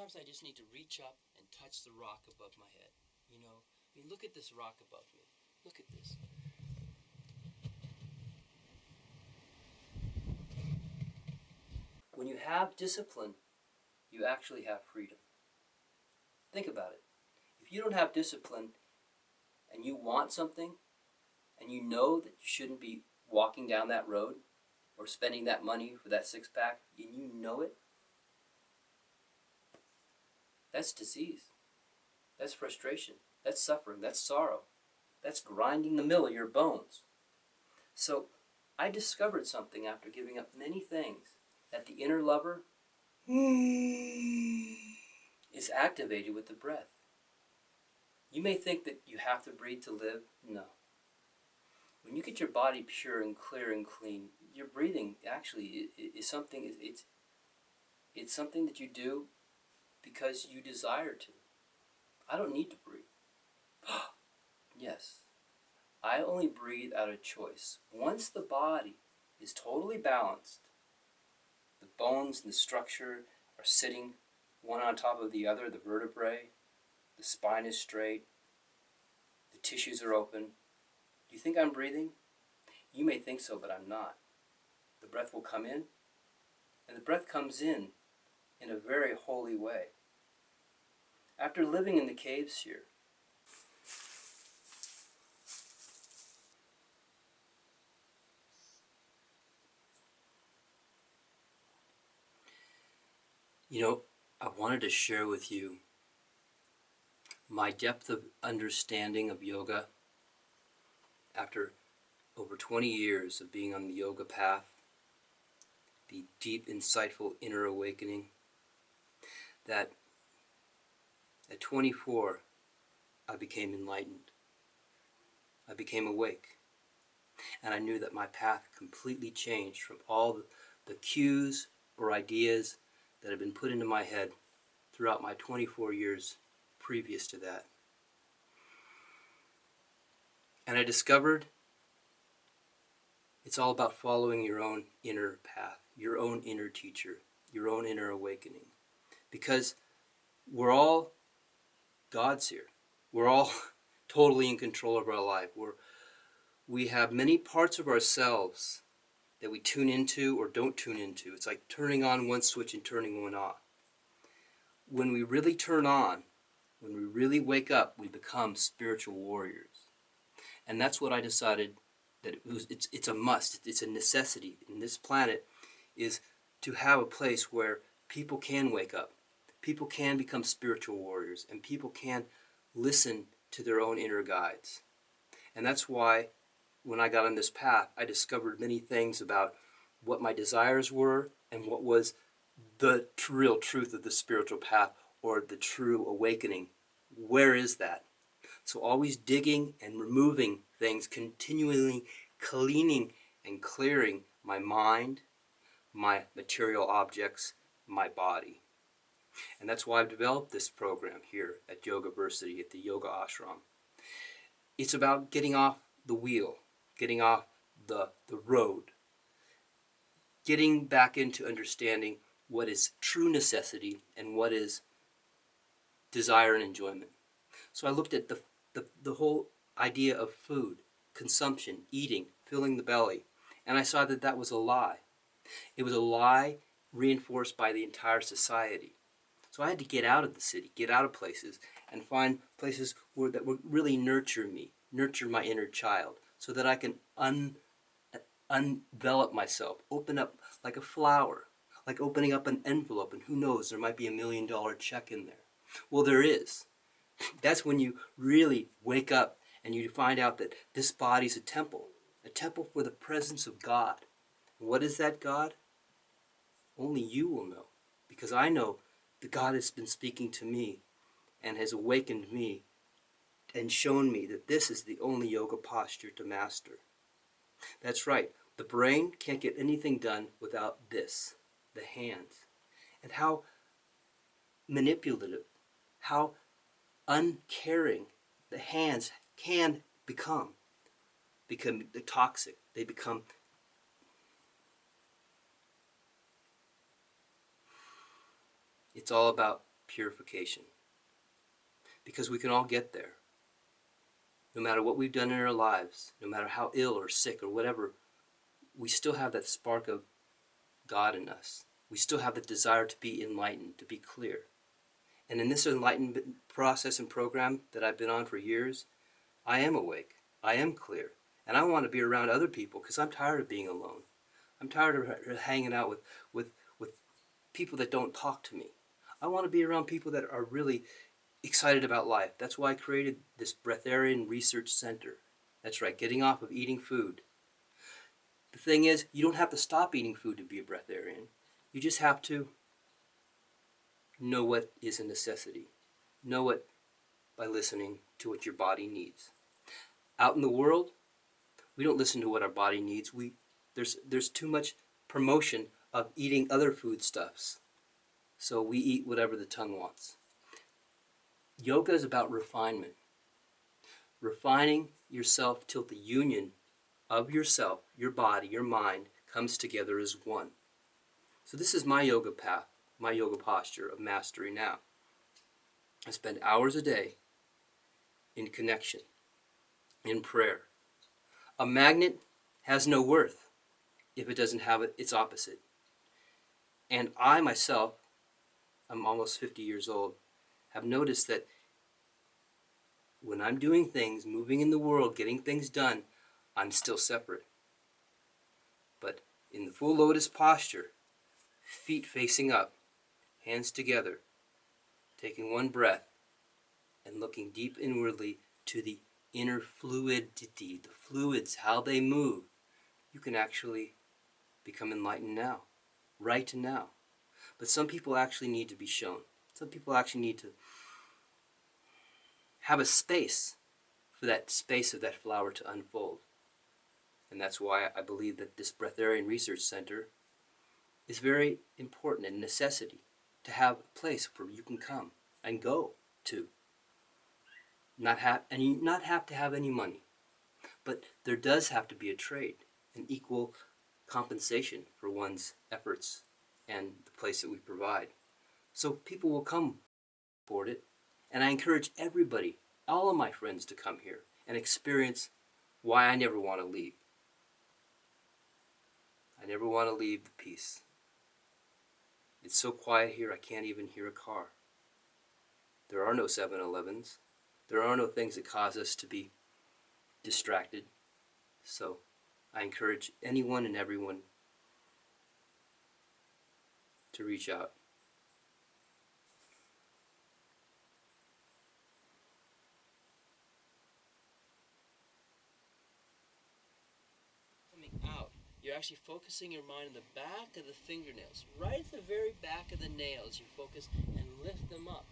sometimes I just need to reach up and touch the rock above my head. You know, I mean, look at this rock above me. Look at this. When you have discipline, you actually have freedom. Think about it. If you don't have discipline and you want something and you know that you shouldn't be walking down that road or spending that money for that six-pack, and you know it, that's disease. That's frustration. That's suffering. That's sorrow. That's grinding the mill of your bones. So I discovered something after giving up many things, that the inner lover is activated with the breath. You may think that you have to breathe to live. No. When you get your body pure and clear and clean, your breathing actually is something, it's something that you do because you desire to. I don't need to breathe. Yes. I only breathe out of choice. Once the body is totally balanced, the bones and the structure are sitting one on top of the other, the vertebrae, the spine is straight, the tissues are open. Do you think I'm breathing? You may think so, but I'm not. The breath will come in, and the breath comes in a very holy way. After living in the caves here, you know, I wanted to share with you my depth of understanding of yoga after over 20 years of being on the yoga path, the deep, insightful inner awakening, that at 24, I became enlightened. I became awake. And I knew that my path completely changed from all the cues or ideas that had been put into my head throughout my 24 years previous to that. And I discovered it's all about following your own inner path, your own inner teacher, your own inner awakening. Because we're all gods here. We're all totally in control of our life. We have many parts of ourselves that we tune into or don't tune into. It's like turning on one switch and turning one off. When we really turn on, when we really wake up, we become spiritual warriors. And that's what I decided that it's a must, it's a necessity in this planet, is to have a place where people can wake up, people can become spiritual warriors, and people can listen to their own inner guides. And that's why when I got on this path, I discovered many things about what my desires were and what was the real truth of the spiritual path or the true awakening. Where is that? So always digging and removing things, continually cleaning and clearing my mind, my material objects, my body. And that's why I've developed this program here at Yogaversity, at the Yoga Ashram. It's about getting off the wheel, getting off the road, getting back into understanding what is true necessity and what is desire and enjoyment. So I looked at the whole idea of food, consumption, eating, filling the belly, and I saw that that was a lie. It was a lie reinforced by the entire society. So I had to get out of the city, get out of places, and find places that would really nurture me, nurture my inner child, so that I can unvelop myself, open up like a flower, like opening up an envelope, and who knows, there might be $1 million check in there. Well, there is. That's when you really wake up and you find out that this body's a temple for the presence of God. And what is that God? Only you will know, because I know that God has been speaking to me and has awakened me and shown me that this is the only yoga posture to master. That's right, the brain can't get anything done without this, the hands. And how manipulative, how uncaring the hands can become toxic. They become it's all about purification. Because we can all get there. No matter what we've done in our lives, no matter how ill or sick or whatever, we still have that spark of God in us. We still have the desire to be enlightened, to be clear. And in this enlightenment process and program that I've been on for years, I am awake. I am clear. And I want to be around other people because I'm tired of being alone. I'm tired of hanging out with people that don't talk to me. I want to be around people that are really excited about life. That's why I created this Breatharian Research Center. That's right, getting off of eating food. The thing is, you don't have to stop eating food to be a breatharian. You just have to know what is a necessity. Know it by listening to what your body needs. Out in the world, we don't listen to what our body needs. There's too much promotion of eating other foodstuffs. So we eat whatever the tongue wants. Yoga is about refinement. Refining yourself till the union of yourself, your body, your mind, comes together as one. So this is my yoga path, my yoga posture of mastery now. I spend hours a day in connection, in prayer. A magnet has no worth if it doesn't have its opposite. And I myself, I'm almost 50 years old, have noticed that when I'm doing things, moving in the world, getting things done, I'm still separate. But in the full lotus posture, feet facing up, hands together, taking one breath, and looking deep inwardly to the inner fluidity, the fluids, how they move, you can actually become enlightened now, right now. But some people actually need to be shown. Some people actually need to have a space for that space of that flower to unfold. And that's why I believe that this Breatharian Research Center is very important and necessity to have a place where you can come and go to. Not have to have any money. But there does have to be a trade, an equal compensation for one's efforts and the place that we provide. So people will come for it. And I encourage everybody, all of my friends, to come here and experience why I never want to leave. I never want to leave the peace. It's so quiet here I can't even hear a car. There are no 7-Elevens. There are no things that cause us to be distracted. So I encourage anyone and everyone to reach out. Coming out, you're actually focusing your mind on the back of the fingernails, right at the very back of the nails. You focus and lift them up.